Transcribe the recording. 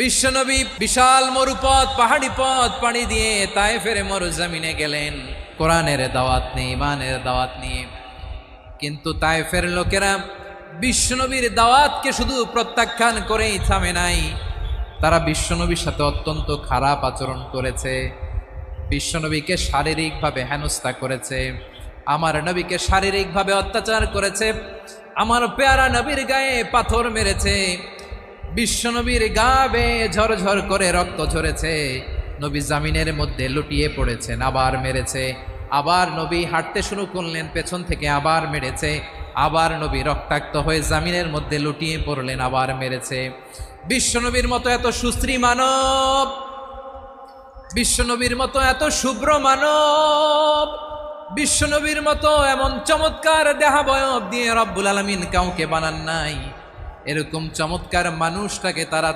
বিশ্বনবী বিশাল মরুপথ পাহাড়ি পথ পাড়ি দিয়ে তায়েফের মরুজমিনে গেলেন কোরআনের দাওয়াত নিয়ে, ইমানের দাওয়াত নিয়ে। কিন্তু তায়েফের লোকেরা বিশ্বনবীর দাওয়াতকে শুধু প্রত্যাখ্যান করেই থামে নাই, তারা বিশ্বনবীর সাথে অত্যন্ত খারাপ আচরণ করেছে, বিশ্বনবীকে শারীরিকভাবে হেনস্থা করেছে, আমার নবীকে শারীরিকভাবে অত্যাচার করেছে, আমার পেয়ারা নবীর গায়ে পাথর মেরেছে, বিশ্বনবীর গা বেয়ে ঝরঝর করে রক্ত ঝরেছে, নবী জামিনের মধ্যে লুটিয়ে পড়েছেন, আবার মেরেছে, আবার নবী হাঁটতে শুরু করলেন, পেছন থেকে আবার মেরেছে, আবার নবী রক্তাক্ত হয়ে জামিনের মধ্যে লুটিয়ে পড়লেন, আবার মেরেছে। বিশ্বনবীর মতো এত সুশ্রী মানব, বিশ্বনবীর মতো এত শুভ্র মানব, বিশ্বনবীর মতো এমন চমৎকার দেহাবয়ব দিয়ে রব্বুল আলামিন কাউকে বানান নাই। এরকম চমৎকার মানুষটাকে তারা